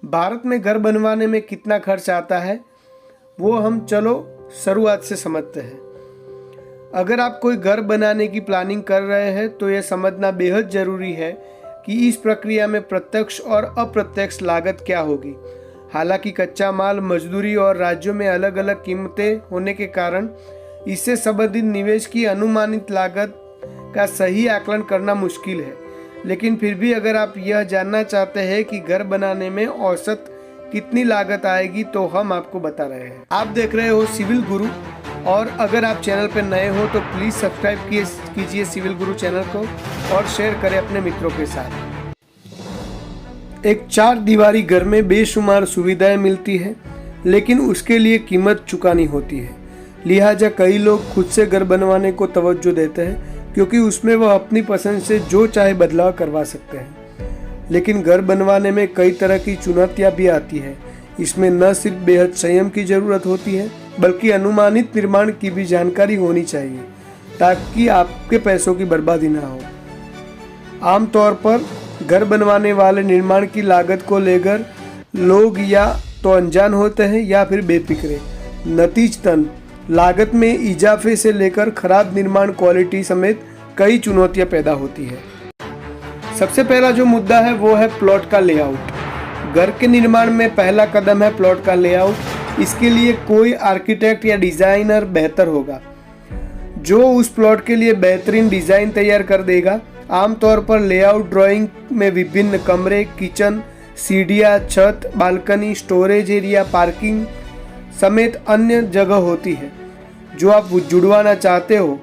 भारत में घर बनवाने में कितना खर्च आता है वो हम चलो शुरुआत से समझते हैं। अगर आप कोई घर बनाने की प्लानिंग कर रहे हैं तो यह समझना बेहद ज़रूरी है कि इस प्रक्रिया में प्रत्यक्ष और अप्रत्यक्ष लागत क्या होगी। हालांकि कच्चा माल, मजदूरी और राज्यों में अलग अलग कीमतें होने के कारण इससे संबंधित निवेश की अनुमानित लागत का सही आकलन करना मुश्किल है, लेकिन फिर भी अगर आप यह जानना चाहते हैं कि घर बनाने में औसत कितनी लागत आएगी तो हम आपको बता रहे हैं। आप देख रहे हो सिविल गुरु, और अगर आप चैनल पर नए हो तो प्लीज़ सब्सक्राइब कीजिए सिविल गुरु चैनल को और शेयर करें अपने मित्रों के साथ। एक 4 दीवारी घर में बेशुमार सुविधाएं मिलती है, लेकिन उसके लिए कीमत चुकानी होती है। लिहाजा कई लोग खुद से घर बनवाने को तवज्जो देते हैं क्योंकि उसमें वह अपनी पसंद से जो चाहे बदलाव करवा सकते हैं। लेकिन घर बनवाने में कई तरह की चुनौतियां भी आती है। इसमें न सिर्फ बेहद संयम की ज़रूरत होती है बल्कि अनुमानित निर्माण की भी जानकारी होनी चाहिए ताकि आपके पैसों की बर्बादी ना हो। आमतौर पर घर बनवाने वाले निर्माण की लागत को लेकर लोग या तो अनजान होते हैं या फिर बेफिक्रे। नतीजतन लागत में इजाफे से लेकर खराब निर्माण क्वालिटी समेत कई चुनौतियां पैदा होती है। सबसे पहला जो मुद्दा है वो है प्लॉट का लेआउट। घर के निर्माण में पहला कदम है प्लॉट का लेआउट। इसके लिए कोई आर्किटेक्ट या डिजाइनर बेहतर होगा जो उस प्लॉट के लिए बेहतरीन डिजाइन तैयार कर देगा। आमतौर पर लेआउट ड्राइंग में विभिन्न कमरे, किचन, सीढ़ियाँ, छत, बालकनी, स्टोरेज एरिया, पार्किंग समेत अन्य जगह होती है जो आप जुड़वाना चाहते हो,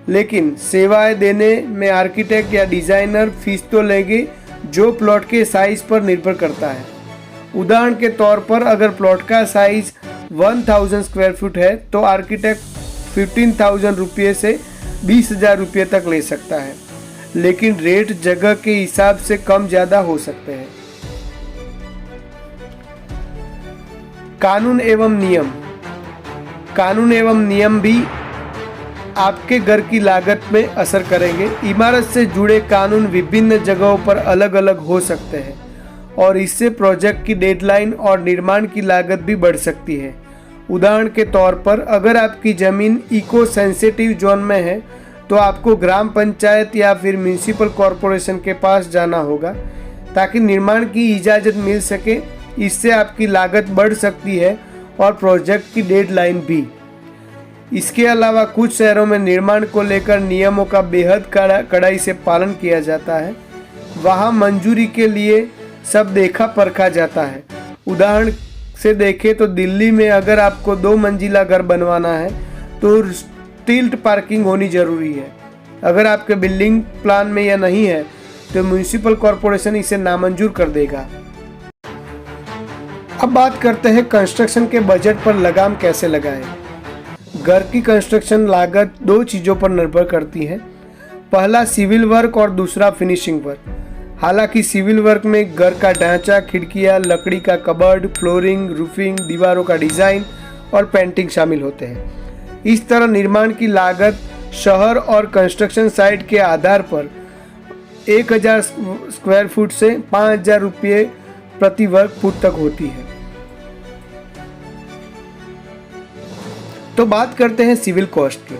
लेकिन सेवाएं देने में आर्किटेक्ट या डिजाइनर फीस तो लेंगे जो प्लॉट के साइज पर निर्भर करता है। उदाहरण के तौर पर अगर प्लॉट का साइज 1000 स्क्वायर फुट है तो आर्किटेक्ट 15,000 रुपये से 20,000 रुपये तक ले सकता है, लेकिन रेट जगह के हिसाब से कम ज़्यादा हो सकते हैं। कानून एवं नियम भी आपके घर की लागत में असर करेंगे। इमारत से जुड़े कानून विभिन्न जगहों पर अलग अलग हो सकते हैं और इससे प्रोजेक्ट की डेडलाइन और निर्माण की लागत भी बढ़ सकती है। उदाहरण के तौर पर अगर आपकी ज़मीन इको सेंसिटिव जोन में है तो आपको ग्राम पंचायत या फिर म्यूनिसिपल कॉरपोरेशन के पास जाना होगा ताकि निर्माण की इजाज़त मिल सके। इससे आपकी लागत बढ़ सकती है और प्रोजेक्ट की डेडलाइन भी। इसके अलावा कुछ शहरों में निर्माण को लेकर नियमों का बेहद कड़ाई से पालन किया जाता है। वहाँ मंजूरी के लिए सब देखा परखा जाता है। उदाहरण से देखें तो दिल्ली में अगर आपको 2 मंजिला घर बनवाना है तो स्टील्ड पार्किंग होनी जरूरी है। अगर आपके बिल्डिंग प्लान में यह नहीं है तो म्यूनिसिपल कॉरपोरेशन इसे नामंजूर कर देगा। अब बात करते हैं कंस्ट्रक्शन के बजट पर लगाम कैसे लगाएं। घर की कंस्ट्रक्शन लागत 2 चीज़ों पर निर्भर करती है। पहला सिविल वर्क और दूसरा फिनिशिंग वर्क। हालांकि सिविल वर्क में घर का ढांचा, खिड़कियां, लकड़ी का कबर्ड, फ्लोरिंग, रूफिंग, दीवारों का डिज़ाइन और पेंटिंग शामिल होते हैं। इस तरह निर्माण की लागत शहर और कंस्ट्रक्शन साइट के आधार पर 1000 स्क्वायर फुट से 5000 रुपये प्रति वर्ग फुट तक होती है। तो बात करते हैं सिविल कॉस्ट की।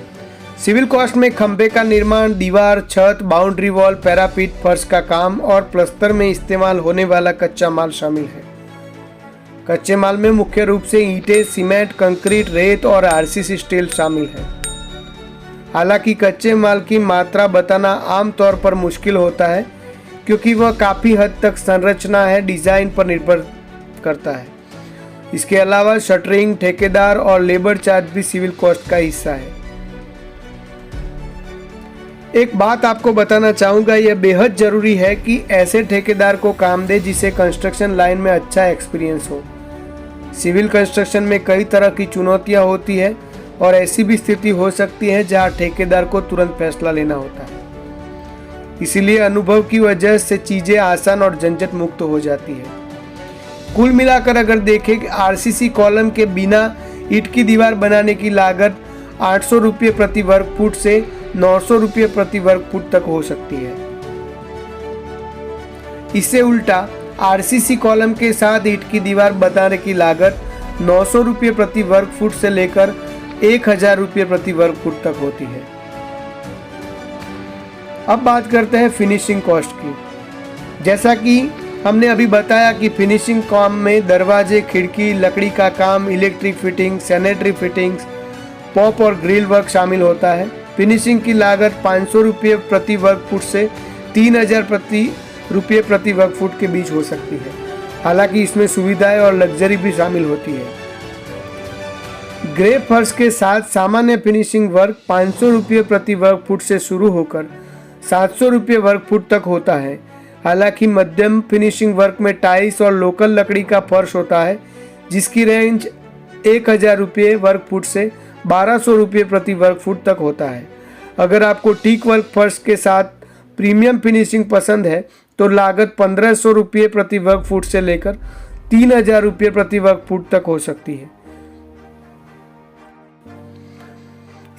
सिविल कॉस्ट में खंभे का निर्माण, दीवार, छत, बाउंड्री वॉल, पैरापीट, फर्श का काम और प्लस्तर में इस्तेमाल होने वाला कच्चा माल शामिल है। कच्चे माल में मुख्य रूप से ईंटें, सीमेंट, कंक्रीट, रेत और आरसीसी स्टील शामिल है। हालांकि कच्चे माल की मात्रा बताना आमतौर पर मुश्किल होता है क्योंकि वह काफ़ी हद तक संरचना है डिज़ाइन पर निर्भर करता है। इसके अलावा शटरिंग, ठेकेदार और लेबर चार्ज भी सिविल कॉस्ट का हिस्सा है। एक बात आपको बताना चाहूँगा, यह बेहद ज़रूरी है कि ऐसे ठेकेदार को काम दे जिसे कंस्ट्रक्शन लाइन में अच्छा एक्सपीरियंस हो। सिविल कंस्ट्रक्शन में कई तरह की चुनौतियाँ होती है और ऐसी भी स्थिति हो सकती है जहाँ ठेकेदार को तुरंत फैसला लेना होता है। इसीलिए अनुभव की वजह से चीज़ें आसान और झंझट मुक्त हो जाती है। कुल मिलाकर अगर देखें कि आरसीसी कॉलम के बिना ईंट की दीवार बनाने की लागत 800 रुपये प्रति वर्ग फुट से 900 रुपये प्रति वर्ग फुट तक हो सकती है। इससे उल्टा आरसीसी कॉलम के साथ ईंट की दीवार बनाने की लागत 900 रुपये प्रति वर्ग फुट से लेकर 1000 रुपये प्रति वर्ग फुट तक होती है। अब बात करते हैं फिनिशिंग कॉस्ट की। जैसा कि हमने अभी बताया कि फिनिशिंग काम में दरवाजे, खिड़की, लकड़ी का काम, electric fitting, sanitary fittings, pop और ग्रिल वर्क शामिल होता है। फिनिशिंग की लागत 500 रुपये प्रति वर्ग फुट से 3000 रुपये प्रति वर्ग फुट के बीच हो सकती है। हालांकि इसमें सुविधाएं और लग्जरी भी शामिल होती है। ग्रे फर्श के साथ सामान्य फिनिशिंग वर्क 500 रुपये प्रति वर्ग फुट से शुरू होकर 700 रुपये वर्ग फुट तक होता है। हालांकि मध्यम फिनिशिंग वर्क में टाइल्स और लोकल लकड़ी का फर्श होता है, जिसकी रेंज 1000 रुपये वर्ग फुट से 1200 रुपये प्रति वर्ग फुट तक होता है। अगर आपको टीक वर्क फर्श के साथ प्रीमियम फिनिशिंग पसंद है तो लागत 1500 रुपये प्रति वर्ग फुट से लेकर 3000 रुपये प्रति वर्ग फुट तक हो सकती है।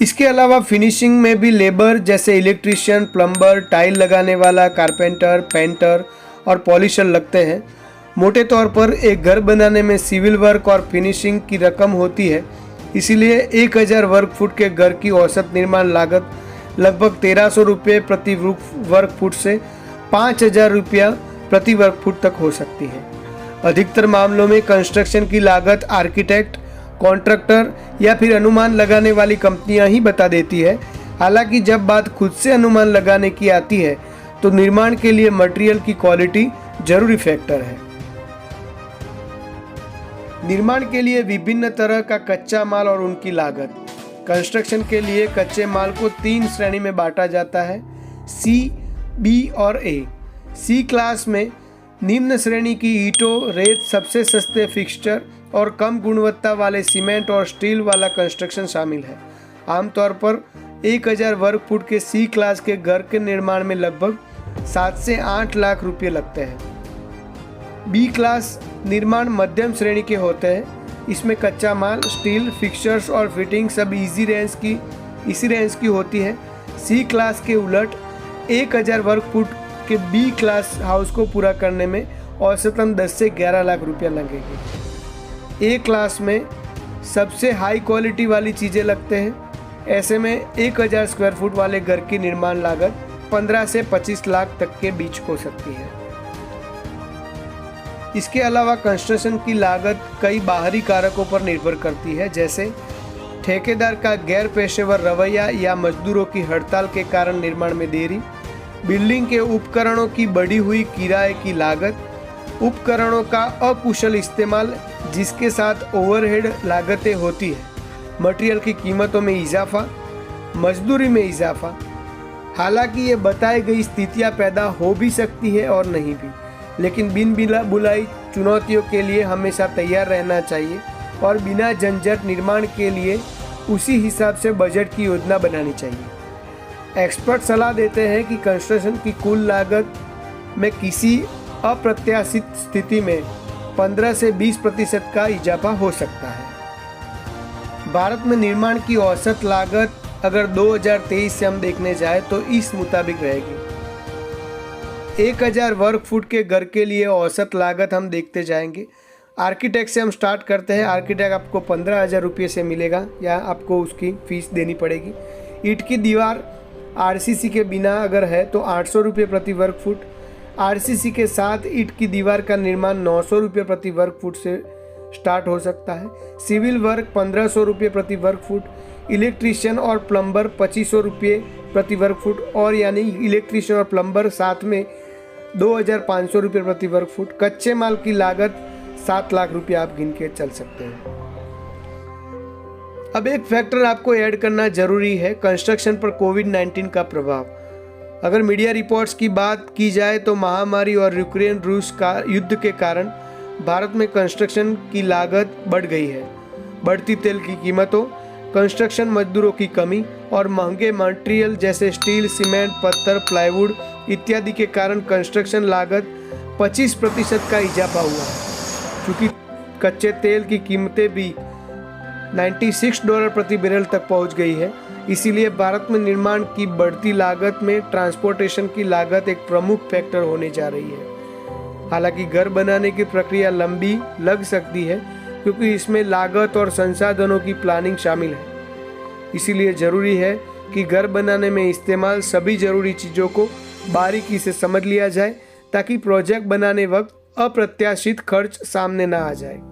इसके अलावा फिनिशिंग में भी लेबर जैसे इलेक्ट्रीशियन, प्लम्बर, टाइल लगाने वाला, कारपेंटर, पेंटर और पॉलिशर लगते हैं। मोटे तौर पर एक घर बनाने में सिविल वर्क और फिनिशिंग की रकम होती है, इसीलिए 1000 वर्ग फुट के घर की औसत निर्माण लागत लगभग 1300 रुपये प्रति वर्ग फुट से 5000 रुपया प्रति वर्ग फुट तक हो सकती है। अधिकतर मामलों में कंस्ट्रक्शन की लागत आर्किटेक्ट, कॉन्ट्रैक्टर या फिर अनुमान लगाने वाली कंपनियां ही बता देती है। हालांकि जब बात खुद से अनुमान लगाने की आती है तो निर्माण के लिए मटेरियल की क्वालिटी जरूरी फैक्टर है। निर्माण के लिए विभिन्न तरह का कच्चा माल और उनकी लागत। कंस्ट्रक्शन के लिए कच्चे माल को 3 श्रेणी में बांटा जाता है, सी, बी और ए। सी क्लास में निम्न श्रेणी की ईंटों, रेत, सबसे सस्ते फिक्सचर और कम गुणवत्ता वाले सीमेंट और स्टील वाला कंस्ट्रक्शन शामिल है। आमतौर पर 1000 वर्ग फुट के सी क्लास के घर के निर्माण में लगभग 7 से 8 लाख रुपये लगते हैं। बी क्लास निर्माण मध्यम श्रेणी के होते हैं। इसमें कच्चा माल, स्टील, फिक्सचर्स और फिटिंग सब इसी रेंज की होती है। सी क्लास के उलट 1000 वर्ग फुट के बी क्लास हाउस को पूरा करने में औसतन 10 से 11 लाख रुपया लगेगी। ए क्लास में सबसे हाई क्वालिटी वाली चीज़ें लगते हैं। ऐसे में 1000 स्क्वायर फुट वाले घर की निर्माण लागत 15 से 25 लाख तक के बीच हो सकती है। इसके अलावा कंस्ट्रक्शन की लागत कई बाहरी कारकों पर निर्भर करती है, जैसे ठेकेदार का गैर पेशेवर रवैया या मजदूरों की हड़ताल के कारण निर्माण में देरी, बिल्डिंग के उपकरणों की बढ़ी हुई किराए की लागत, उपकरणों का अकुशल इस्तेमाल जिसके साथ ओवरहेड लागतें होती है, मटेरियल की कीमतों में इजाफा, मजदूरी में इजाफा। हालांकि ये बताई गई स्थितियां पैदा हो भी सकती है और नहीं भी, लेकिन बिन बुलाई चुनौतियों के लिए हमेशा तैयार रहना चाहिए और बिना झंझट निर्माण के लिए उसी हिसाब से बजट की योजना बनानी चाहिए। एक्सपर्ट सलाह देते हैं कि कंस्ट्रक्शन की कुल लागत में किसी अप्रत्याशित स्थिति में 15 से 20% का इजाफा हो सकता है। भारत में निर्माण की औसत लागत अगर 2023 से हम देखने जाए तो इस मुताबिक रहेगी। 1000 वर्ग फुट के घर के लिए औसत लागत हम देखते जाएंगे। आर्किटेक्ट से हम स्टार्ट करते हैं। आर्किटेक्ट आपको 15,000 रुपये से मिलेगा या आपको उसकी फ़ीस देनी पड़ेगी। ईंट की दीवार आरसीसी के बिना अगर है तो 800 रुपये प्रति वर्ग फुट। आरसीसी के साथ ईंट की दीवार का निर्माण 900 रुपये प्रति वर्ग फुट से स्टार्ट हो सकता है। सिविल वर्क 1500 रुपये प्रति वर्ग फुट। इलेक्ट्रीशियन और प्लम्बर 2500 रुपये प्रति वर्ग फुट, और यानी इलेक्ट्रीशियन और प्लम्बर साथ में 2500 रुपये प्रति वर्ग फुट। कच्चे माल की लागत 7 लाख रुपये आप गिन के चल सकते हैं। अब एक फैक्टर आपको ऐड करना जरूरी है, कंस्ट्रक्शन पर कोविड-19 का प्रभाव। अगर मीडिया रिपोर्ट्स की बात की जाए तो महामारी और यूक्रेन रूस का युद्ध के कारण भारत में कंस्ट्रक्शन की लागत बढ़ गई है। बढ़ती तेल की कीमतों, कंस्ट्रक्शन मजदूरों की कमी और महंगे मटेरियल जैसे स्टील, सीमेंट, पत्थर, प्लाईवुड इत्यादि के कारण कंस्ट्रक्शन लागत 25% का इजाफा हुआ है। क्योंकि कच्चे तेल की कीमतें भी $96 प्रति बैरल तक पहुंच गई है, इसीलिए भारत में निर्माण की बढ़ती लागत में ट्रांसपोर्टेशन की लागत एक प्रमुख फैक्टर होने जा रही है। हालांकि घर बनाने की प्रक्रिया लंबी लग सकती है क्योंकि इसमें लागत और संसाधनों की प्लानिंग शामिल है। इसीलिए ज़रूरी है कि घर बनाने में इस्तेमाल सभी ज़रूरी चीज़ों को बारीकी से समझ लिया जाए ताकि प्रोजेक्ट बनाने वक्त अप्रत्याशित खर्च सामने ना आ जाए।